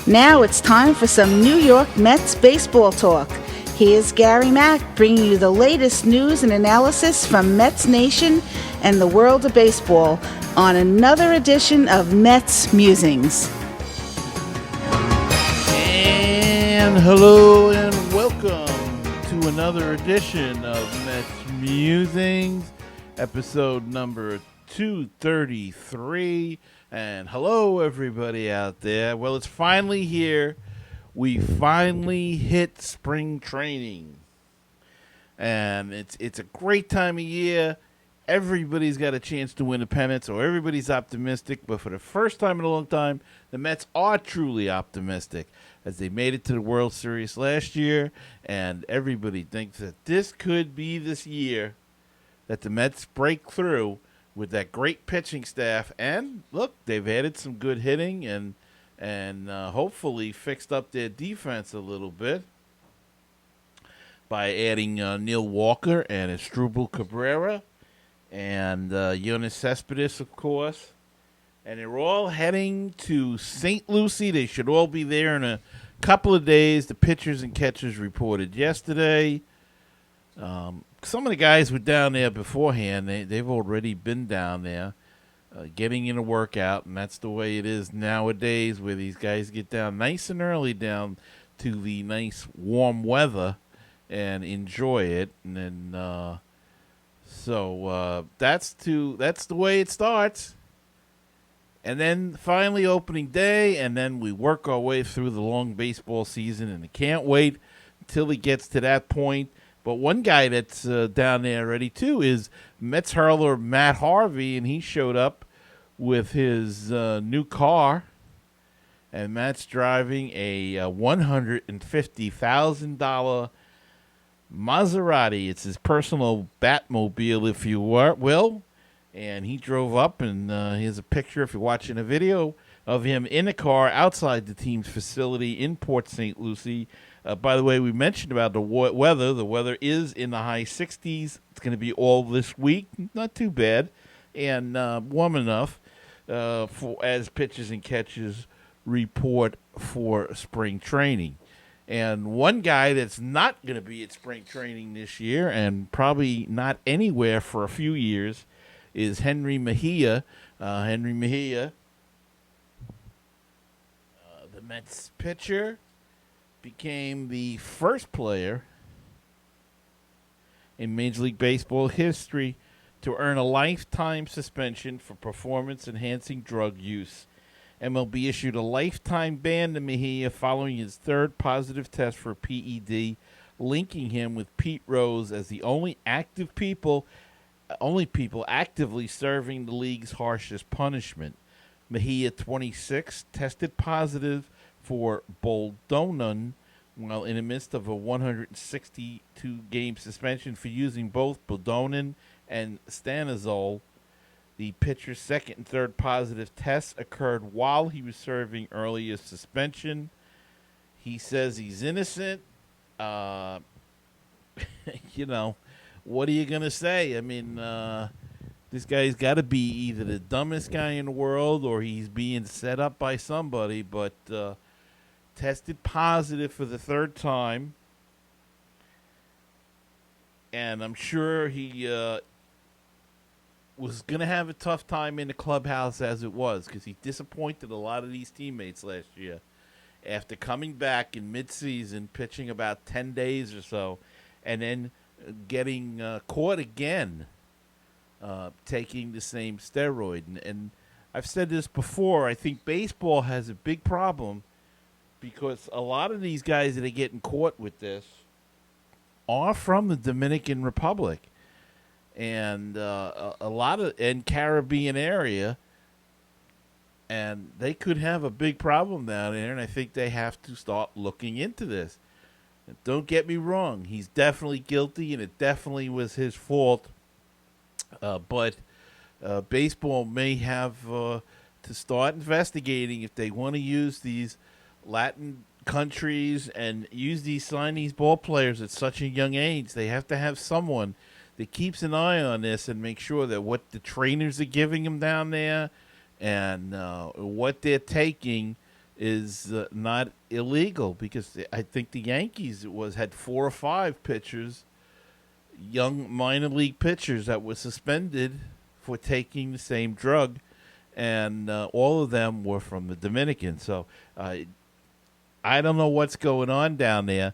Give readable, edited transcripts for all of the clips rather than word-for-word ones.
Now it's time for some New York Mets baseball talk. Here's Gary Mack bringing you the latest news and analysis from Mets Nation and the world of baseball on another edition of Mets Musings. And hello and welcome to another edition of Mets Musings, episode number 233. And hello, everybody out there. Well, it's finally here. We finally hit spring training. And it's a great time of year. Everybody's got a chance to win a pennant, so everybody's optimistic. But for the first time in a long time, the Mets are truly optimistic, as they made it to the World Series last year. And everybody thinks that this could be this year that the Mets break through with that great pitching staff. And look, they've added some good hitting and hopefully fixed up their defense a little bit by adding Neil Walker and Asdrubal Cabrera and Yoenis Cespedes, of course. And they're all heading to St. Lucie. They should all be there in a couple of days. The pitchers and catchers reported yesterday. Some of the guys were down there beforehand. They've already been down there getting in a workout, and that's the way it is nowadays, where these guys get down nice and early down to the nice warm weather and enjoy it. And then that's the way it starts. And then finally opening day, and then we work our way through the long baseball season, and I can't wait until it gets to that point. But one guy that's down there already, too, is Mets hurler Matt Harvey, and he showed up with his new car. And Matt's driving a $150,000 Maserati. It's his personal Batmobile, if you will. And he drove up, and here's a picture, if you're watching a video, of him in a car outside the team's facility in Port St. Lucie. By the way, we mentioned about the weather. The weather is in the high 60s. It's going to be all this week. Not too bad. And warm enough for as pitches and catches report for spring training. And one guy that's not going to be at spring training this year, and probably not anywhere for a few years, is Henry Mejia. Henry Mejia, the Mets pitcher, became the first player in Major League Baseball history to earn a lifetime suspension for performance-enhancing drug use. MLB issued a lifetime ban to Mejia following his third positive test for PED, linking him with Pete Rose as the only people actively serving the league's harshest punishment. Mejia, 26, tested positive for boldonan while in the midst of a 162-game suspension for using both boldonan and stanozol. The pitcher's second and third positive tests occurred while he was serving earlier suspension. He says he's innocent. What are you going to say? I mean, this guy's got to be either the dumbest guy in the world or he's being set up by somebody, but tested positive for the third time. And I'm sure he was going to have a tough time in the clubhouse as it was, because he disappointed a lot of these teammates last year after coming back in midseason, pitching about 10 days or so, and then getting caught again taking the same steroid. And I've said this before, I think baseball has a big problem because a lot of these guys that are getting caught with this are from the Dominican Republic and a lot of Caribbean area, and they could have a big problem down there, and I think they have to start looking into this. Don't get me wrong, he's definitely guilty, and it definitely was his fault. But baseball may have to start investigating if they want to use these Latin countries and sign these ball players at such a young age. They have to have someone that keeps an eye on this and make sure that what the trainers are giving them down there and what they're taking is not illegal, because I think the Yankees had 4 or 5 pitchers, young minor league pitchers, that were suspended for taking the same drug, and all of them were from the Dominican. So I don't know what's going on down there,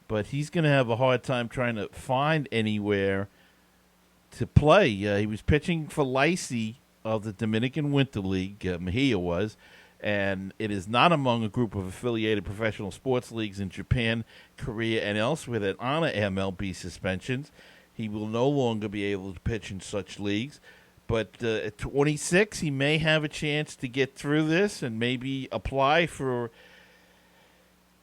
but he's going to have a hard time trying to find anywhere to play. He was pitching for Licey of the Dominican Winter League, Mejia was, and it is not among a group of affiliated professional sports leagues in Japan, Korea, and elsewhere that honor MLB suspensions. He will no longer be able to pitch in such leagues. But at 26, he may have a chance to get through this and maybe apply for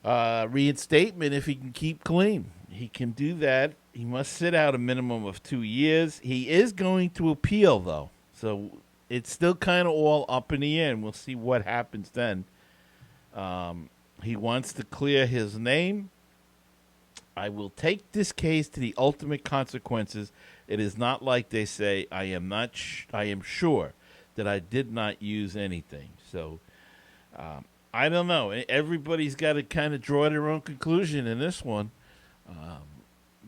reinstatement if he can keep clean. He can do that. He must sit out a minimum of 2 years. He is going to appeal, though. So it's still kind of all up in the air, and we'll see what happens then. He wants to clear his name. I will take this case to the ultimate consequences. It is not like they say, I am sure that I did not use anything. So I don't know. Everybody's got to kind of draw their own conclusion in this one.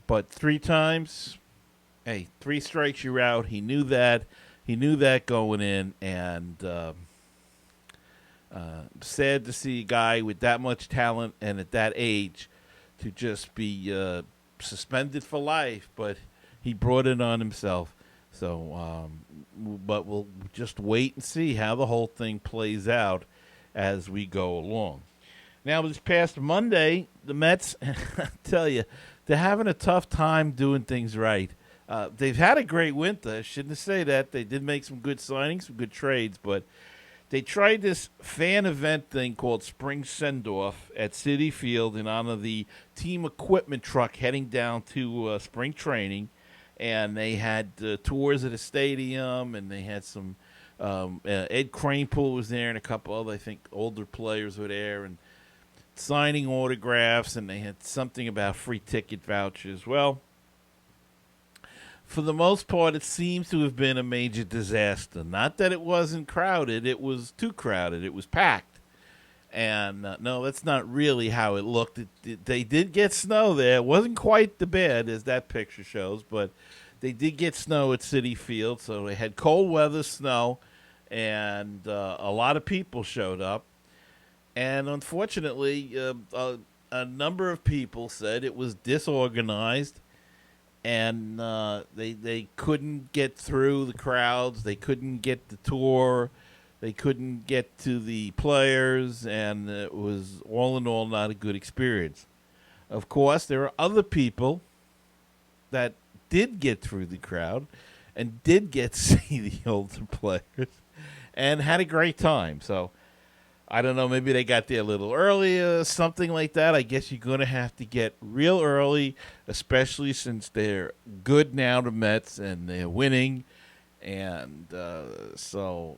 But 3 times, 3 strikes, you're out. He knew that. He knew that going in, and sad to see a guy with that much talent and at that age to just be suspended for life, but he brought it on himself. So, but we'll just wait and see how the whole thing plays out as we go along. Now, this past Monday, the Mets, I tell you, they're having a tough time doing things right. They've had a great winter. I shouldn't say that. They did make some good signings, some good trades, but they tried this fan event thing called Spring Sendoff at Citi Field in honor of the team equipment truck heading down to spring training. And they had tours of the stadium, and they had some Ed Kranepool was there, and a couple other, I think, older players were there, and signing autographs, and they had something about free ticket vouchers. Well, for the most part, it seems to have been a major disaster. Not that it wasn't crowded. It was too crowded. It was packed. And, no, that's not really how it looked. They did get snow there. It wasn't quite the bad as that picture shows, but they did get snow at Citi Field. So they had cold weather, snow, and a lot of people showed up. And unfortunately, a number of people said it was disorganized, and they couldn't get through the crowds. They couldn't get the tour. They couldn't get to the players, and it was, all in all, not a good experience. Of course, there are other people that did get through the crowd and did get to see the older players and had a great time. So, I don't know, maybe they got there a little earlier, something like that. I guess you're going to have to get real early, especially since they're good now, the Mets, and they're winning. And so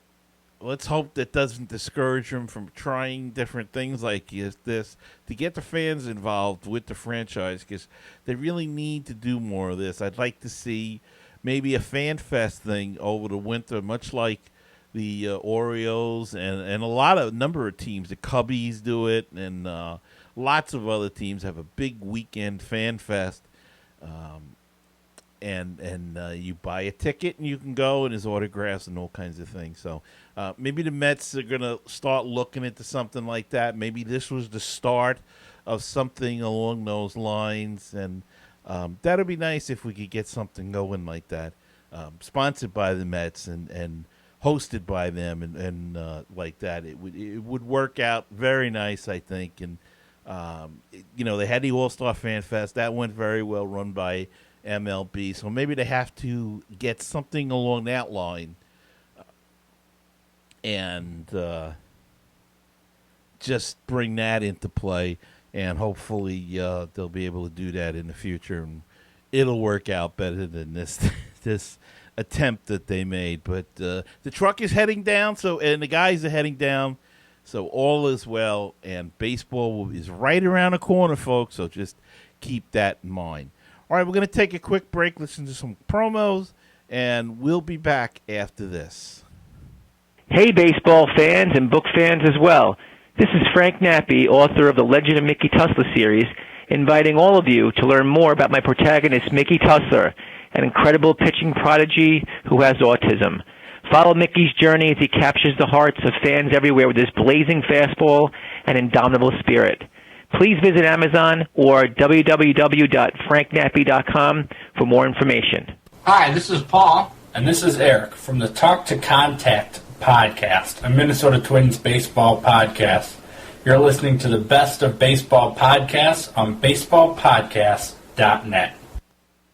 let's hope that doesn't discourage them from trying different things like this to get the fans involved with the franchise, because they really need to do more of this. I'd like to see maybe a fan fest thing over the winter, much like the Orioles and a number of teams. The Cubbies do it, and lots of other teams have a big weekend fan fest. And you buy a ticket and you can go, and there's autographs and all kinds of things. So maybe the Mets are going to start looking into something like that. Maybe this was the start of something along those lines, and that would be nice if we could get something going like that, sponsored by the Mets and hosted by them, and like that. It would work out very nice, I think. And they had the All-Star Fan Fest that went very well, run by MLB. So maybe they have to get something along that line, and just bring that into play. And hopefully they'll be able to do that in the future, and it'll work out better than this attempt that they made. But the truck is heading down, and the guys are heading down, so all is well, and baseball is right around the corner, folks, so just keep that in mind. All right, we're going to take a quick break, listen to some promos, and we'll be back after this. Hey, baseball fans and book fans as well. This is Frank Nappi, author of the Legend of Mickey Tussler series, inviting all of you to learn more about my protagonist, Mickey Tussler, an incredible pitching prodigy who has autism. Follow Mickey's journey as he captures the hearts of fans everywhere with his blazing fastball and indomitable spirit. Please visit Amazon or www.franknappy.com for more information. Hi, this is Paul. And this is Eric from the Talk to Contact podcast, a Minnesota Twins baseball podcast. You're listening to the best of baseball podcasts on baseballpodcast.net.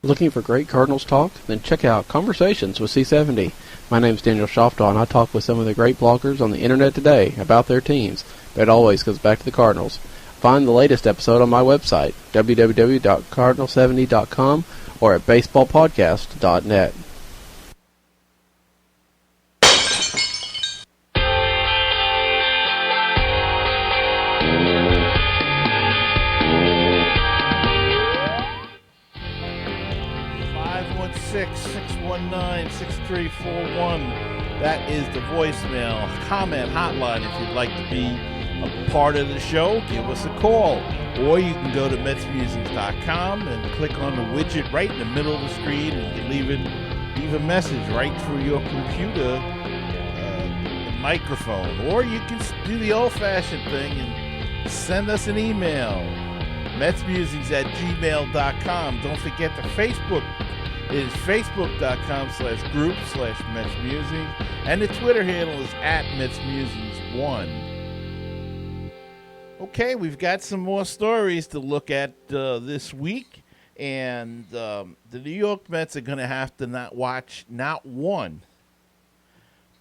Looking for great Cardinals talk? Then check out Conversations with C70. My name's Daniel Shoftaw, and I talk with some of the great bloggers on the internet today about their teams, but it always goes back to the Cardinals. Find the latest episode on my website, www.cardinal70.com, or at baseballpodcast.net. That is the voicemail comment hotline. If you'd like to be a part of the show, give us a call. Or you can go to MetsMusings.com and click on the widget right in the middle of the screen, and you can leave a message right through your computer microphone. Or you can do the old-fashioned thing and send us an email. MetsMusings@gmail.com. Don't forget the Facebook. It is facebook.com/group/MetsMusings, and the Twitter handle is @MetsMusings1. Okay, we've got some more stories to look at this week, and the New York Mets are going to have to not watch not one,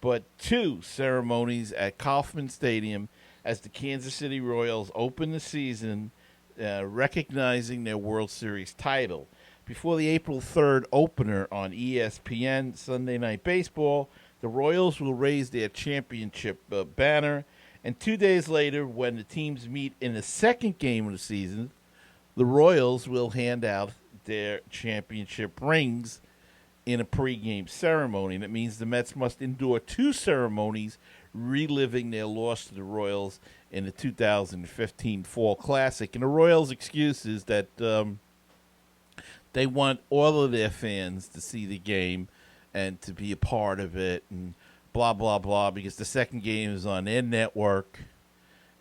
but two ceremonies at Kauffman Stadium as the Kansas City Royals open the season, recognizing their World Series title. Before the April 3rd opener on ESPN Sunday Night Baseball, the Royals will raise their championship banner, and 2 days later, when the teams meet in the second game of the season, the Royals will hand out their championship rings in a pregame ceremony. That means the Mets must endure two ceremonies, reliving their loss to the Royals in the 2015 Fall Classic. And the Royals' excuse is that they want all of their fans to see the game and to be a part of it and blah, blah, blah, because the second game is on their network,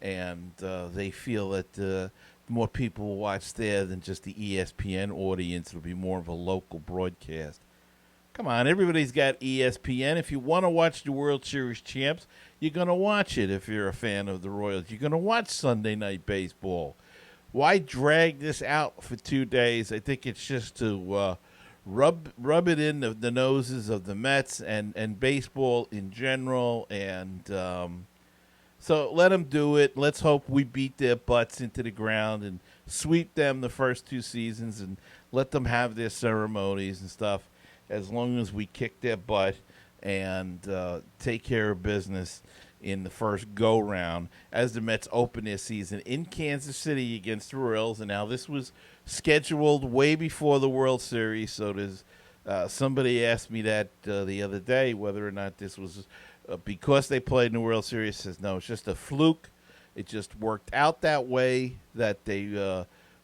and they feel that more people will watch there than just the ESPN audience. It'll be more of a local broadcast. Come on, everybody's got ESPN. If you want to watch the World Series champs, you're going to watch it if you're a fan of the Royals. You're going to watch Sunday Night Baseball. Why drag this out for 2 days? I think it's just to rub it in the noses of the Mets and baseball in general. And so let them do it. Let's hope we beat their butts into the ground and sweep them the first two seasons and let them have their ceremonies and stuff, as long as we kick their butt and take care of business in the first go-round as the Mets open their season in Kansas City against the Royals. And now this was scheduled way before the World Series, so there's somebody asked me that the other day, whether or not this was because they played in the World Series. Says no, it's just a fluke. It just worked out that way, that they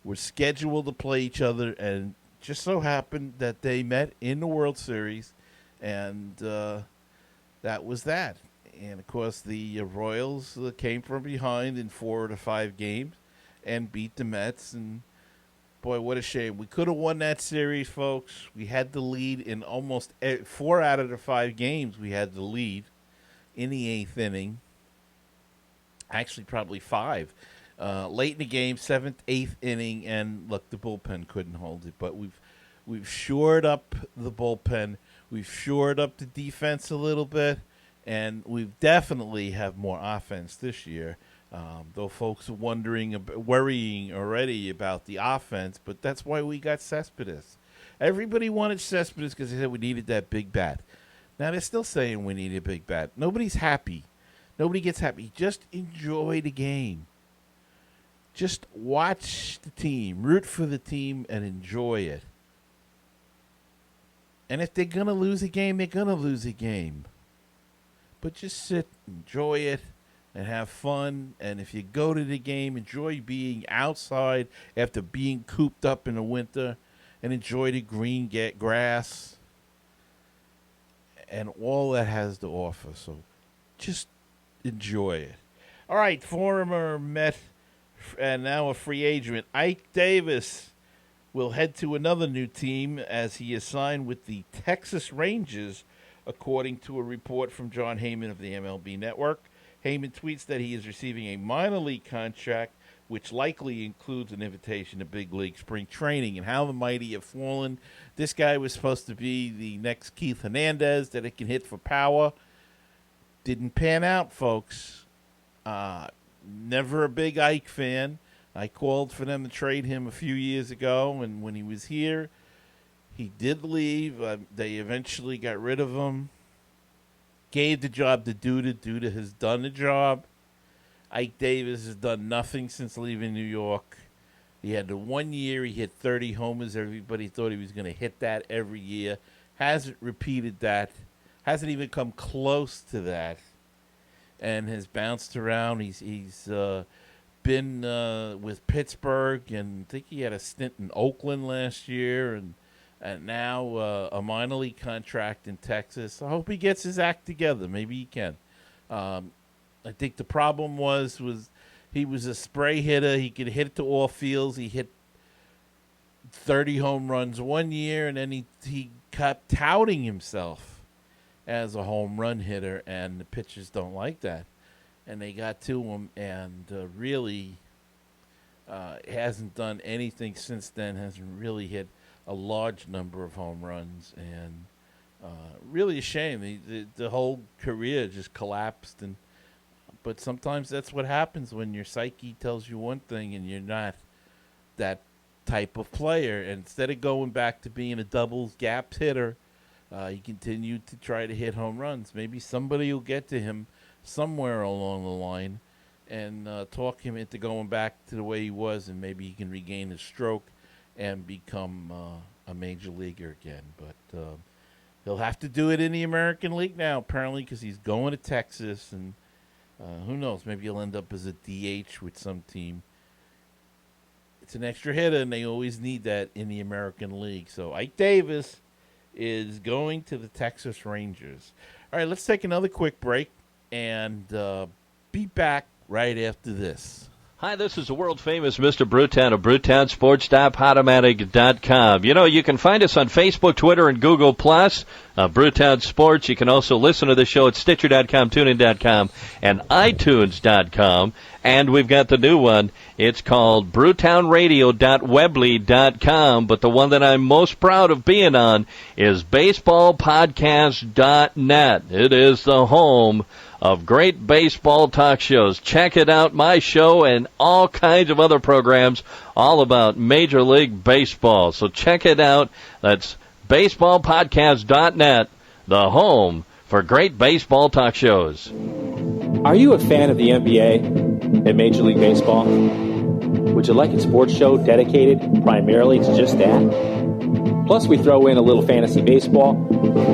were scheduled to play each other, and just so happened that they met in the World Series, and that was that. And, of course, the Royals came from behind in 4 out of 5 games and beat the Mets. And, boy, what a shame. We could have won that series, folks. We had the lead in almost 4 out of the 5 games. We had the lead in the 8th inning. Actually, probably 5. Late in the game, 7th, 8th inning, and, look, the bullpen couldn't hold it. But we've shored up the bullpen. We've shored up the defense a little bit. And we definitely have more offense this year, though folks are worrying already about the offense. But that's why we got Cespedes. Everybody wanted Cespedes because they said we needed that big bat. Now they're still saying we need a big bat. Nobody's happy. Nobody gets happy. Just enjoy the game. Just watch the team, root for the team, and enjoy it. And if they're going to lose a game, they're going to lose a game. But just sit, enjoy it, and have fun. And if you go to the game, enjoy being outside after being cooped up in the winter, and enjoy the green grass and all that has to offer. So just enjoy it. All right, former Met and now a free agent, Ike Davis will head to another new team as he is signed with the Texas Rangers, according to a report from John Heyman of the MLB Network. Heyman tweets that he is receiving a minor league contract, which likely includes an invitation to big league spring training. And how the mighty have fallen. This guy was supposed to be the next Keith Hernandez, that it can hit for power. Didn't pan out, folks. Never a big Ike fan. I called for them to trade him a few years ago, and when he was here, he did leave. They eventually got rid of him. Gave the job to Duda. Duda has done the job. Ike Davis has done nothing since leaving New York. He had the 1 year he hit 30 homers. Everybody thought he was going to hit that every year. Hasn't repeated that. Hasn't even come close to that. And has bounced around. He's been with Pittsburgh, and I think he had a stint in Oakland last year, and now a minor league contract in Texas. I hope he gets his act together. Maybe he can. I think the problem was he was a spray hitter. He could hit it to all fields. He hit 30 home runs 1 year, and then he kept touting himself as a home run hitter, and the pitchers don't like that. And they got to him, and really hasn't done anything since then, hasn't really hit a large number of home runs, and really a shame. The whole career just collapsed, but sometimes that's what happens when your psyche tells you one thing and you're not that type of player. And instead of going back to being a doubles gaps hitter, he continued to try to hit home runs. Maybe somebody will get to him somewhere along the line and talk him into going back to the way he was, and maybe he can regain his stroke and become a major leaguer again. But he'll have to do it in the American League now, apparently, because he's going to Texas, and who knows, maybe he'll end up as a DH with some team. It's an extra hitter, and they always need that in the American League. So Ike Davis is going to the Texas Rangers. All right, let's take another quick break and be back right after this. Hi, this is the world-famous Mr. Brewtown of BrewtownSports.podomatic.com. You know, you can find us on Facebook, Twitter, and Google+, Brewtown Sports. You can also listen to the show at Stitcher.com, TuneIn.com, and iTunes.com. And we've got the new one. It's called BrewtownRadio.weebly.com, but the one that I'm most proud of being on is BaseballPodcast.net. It is the home of great baseball talk shows. Check it out, my show and all kinds of other programs all about Major League Baseball. So check it out. That's baseballpodcast.net, the home for great baseball talk shows. Are you a fan of the NBA and Major League Baseball? Would you like a sports show dedicated primarily to just that? Plus, we throw in a little fantasy baseball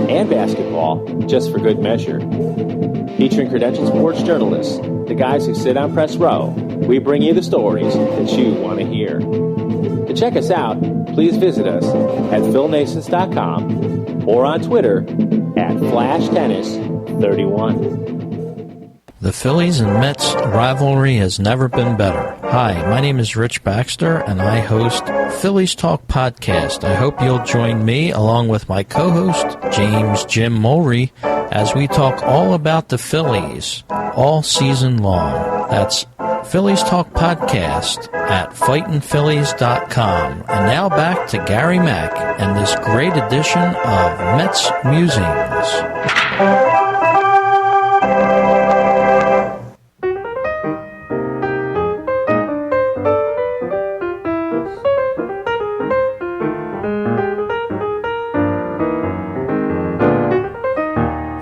and basketball just for good measure. Featuring credentialed sports journalists, the guys who sit on press row, we bring you the stories that you want to hear. To check us out, please visit us at philnasons.com or on Twitter at FlashTennis31. The Phillies and Mets rivalry has never been better. Hi, my name is Rich Baxter, and I host Phillies Talk Podcast. I hope you'll join me, along with my co-host, James Jim Mulry, as we talk all about the Phillies all season long. That's Phillies Talk Podcast at fightinphillies.com. And now back to Gary Mack and this great edition of Mets Musings.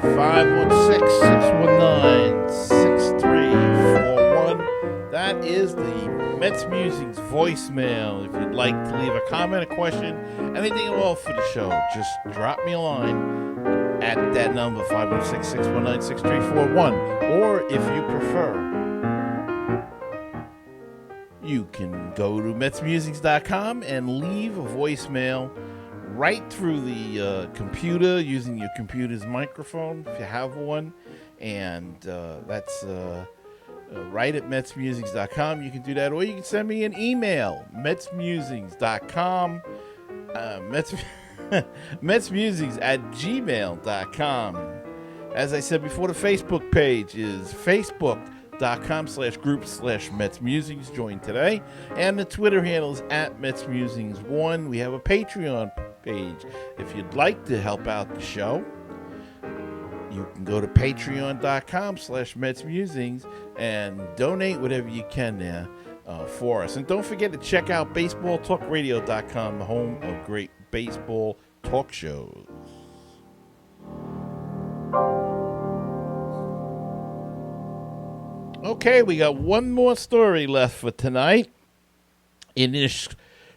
516-619-6341. That is the MetsMusings voicemail. If you'd like to leave a comment, a question, anything at all for the show, just drop me a line. at that number, 516-619-6341. Or if you prefer, you can go to MetsMusings.com and leave a voicemail right through the computer using your computer's microphone, if you have one. And that's right at MetsMusings.com. You can do that. Or you can send me an email, MetsMusings.com, MetsMusings at gmail.com. As I said before, the Facebook page is facebook.com/group/MetsMusings. Join today. And the Twitter handle is at MetsMusings1. We have a Patreon page. If you'd like to help out the show, you can go to patreon.com/MetsMusings and donate whatever you can there for us. And don't forget to check out BaseballTalkRadio.com, the home of great baseball talk shows. Okay, we got one more story left for tonight in this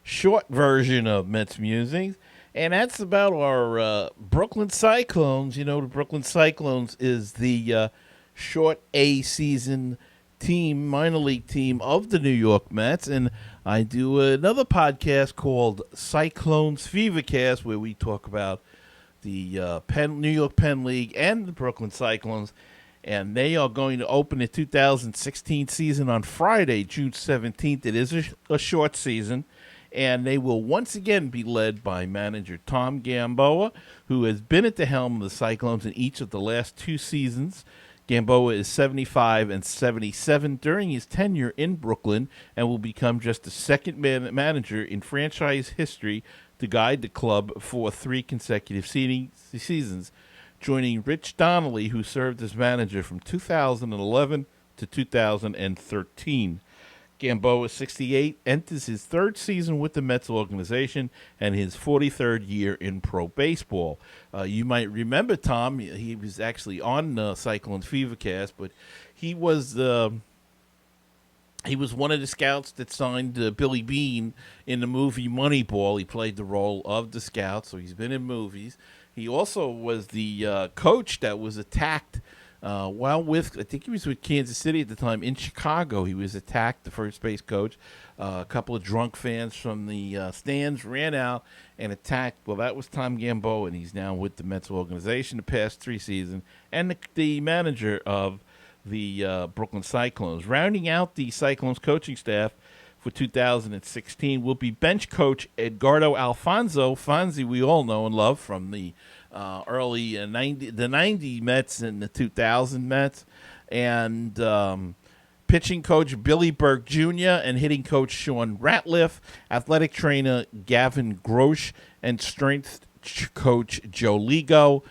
short version of Mets Musings, and that's about our Brooklyn Cyclones. You know, the Brooklyn Cyclones is the short A season team, minor league team of the New York Mets, and I do another podcast called Cyclones Fevercast, where we talk about the New York Penn League and the Brooklyn Cyclones. And they are going to open the 2016 season on Friday, June 17th. It is a short season, and they will once again be led by manager Tom Gamboa, who has been at the helm of the Cyclones in each of the last two seasons. Gamboa is 75 and 77 during his tenure in Brooklyn and will become just the second manager in franchise history to guide the club for 3 consecutive seasons, joining Rich Donnelly, who served as manager from 2011 to 2013. Gamboa, 68, enters his third season with the Mets organization and his 43rd year in pro baseball. You might remember Tom. He was actually on Cyclones Fevercast, but he was one of the scouts that signed Billy Beane in the movie Moneyball. He played the role of the scout, so he's been in movies. He also was the coach that was attacked I think he was with Kansas City at the time. In Chicago, he was attacked, the first base coach. A couple of drunk fans from the stands ran out and attacked. Well, that was Tom Gamboa, and he's now with the Mets organization the past 3 seasons, and the manager of the Brooklyn Cyclones. Rounding out the Cyclones coaching staff for 2016 will be bench coach Edgardo Alfonso. Fonzie, we all know and love from the early 90 Mets and the 2000 Mets, and pitching coach Billy Burke Jr. and hitting coach Sean Ratliff, athletic trainer Gavin Grosh, and strength coach Joe Lego.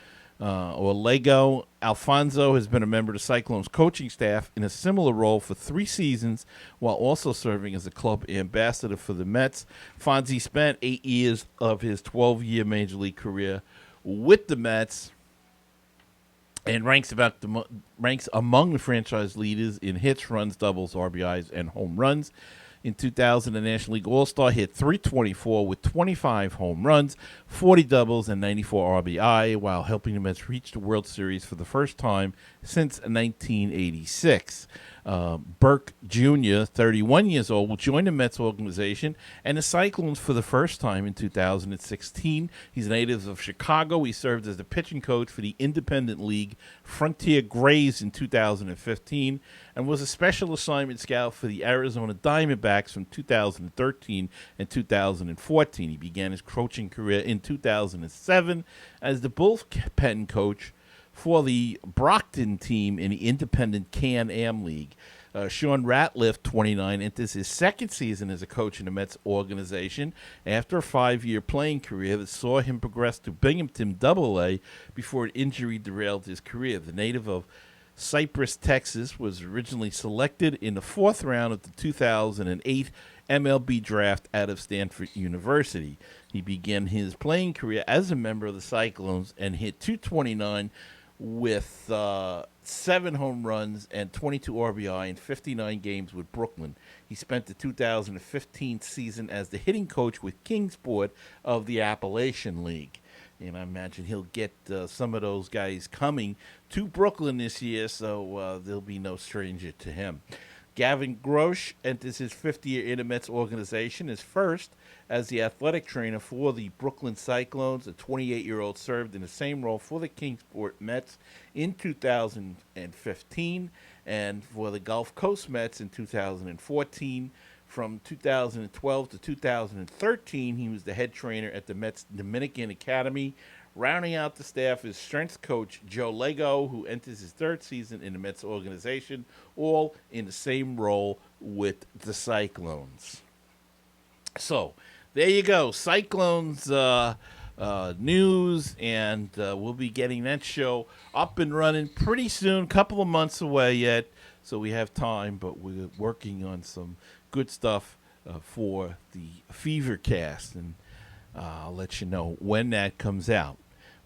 Alfonso has been a member of the Cyclones coaching staff in a similar role for 3 seasons, while also serving as a club ambassador for the Mets. Fonzie spent 8 years of his 12-year major league career with the Mets and ranks among the franchise leaders in hits, runs, doubles, RBIs, and home runs. In 2000, the National League All-Star hit .324 with 25 home runs, 40 doubles, and 94 RBI, while helping the Mets reach the World Series for the first time since 1986. Burke Jr., 31 years old, will join the Mets organization and the Cyclones for the first time in 2016. He's a native of Chicago. He served as the pitching coach for the Independent League Frontier Grays in 2015 and was a special assignment scout for the Arizona Diamondbacks from 2013 and 2014. He began his coaching career in 2007 as the bullpen coach for the Brockton team in the Independent Can-Am League. Sean Ratliff, 29, enters his second season as a coach in the Mets organization after a 5-year playing career that saw him progress to Binghamton AA before an injury derailed his career. The native of Cypress, Texas, was originally selected in the 4th round of the 2008 MLB draft out of Stanford University. He began his playing career as a member of the Cyclones and hit .229 with 7 home runs and 22 RBI in 59 games with Brooklyn. He spent the 2015 season as the hitting coach with Kingsport of the Appalachian League. And I imagine he'll get some of those guys coming to Brooklyn this year, so there'll be no stranger to him. Gavin Grosh enters his fifth year in the Mets organization, his first as the athletic trainer for the Brooklyn Cyclones. The 28-year-old served in the same role for the Kingsport Mets in 2015 and for the Gulf Coast Mets in 2014. From 2012 to 2013, he was the head trainer at the Mets Dominican Academy. Rounding out the staff is strength coach Joe Lego, who enters his third season in the Mets organization, all in the same role with the Cyclones. So, there you go. Cyclones news, and we'll be getting that show up and running pretty soon, couple of months away yet, so we have time, but we're working on some good stuff for the Fever Cast, and I'll let you know when that comes out.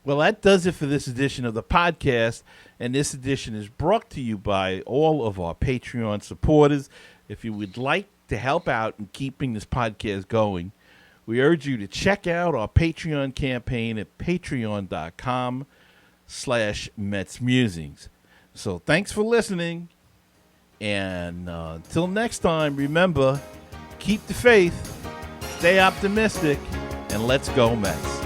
Well, that does it for this edition of the podcast, and this edition is brought to you by all of our Patreon supporters. If you would like to help out in keeping this podcast going, we urge you to check out our Patreon campaign at patreon.com/MetsMusings. So thanks for listening, and until next time, remember, keep the faith, stay optimistic, and let's go Mets.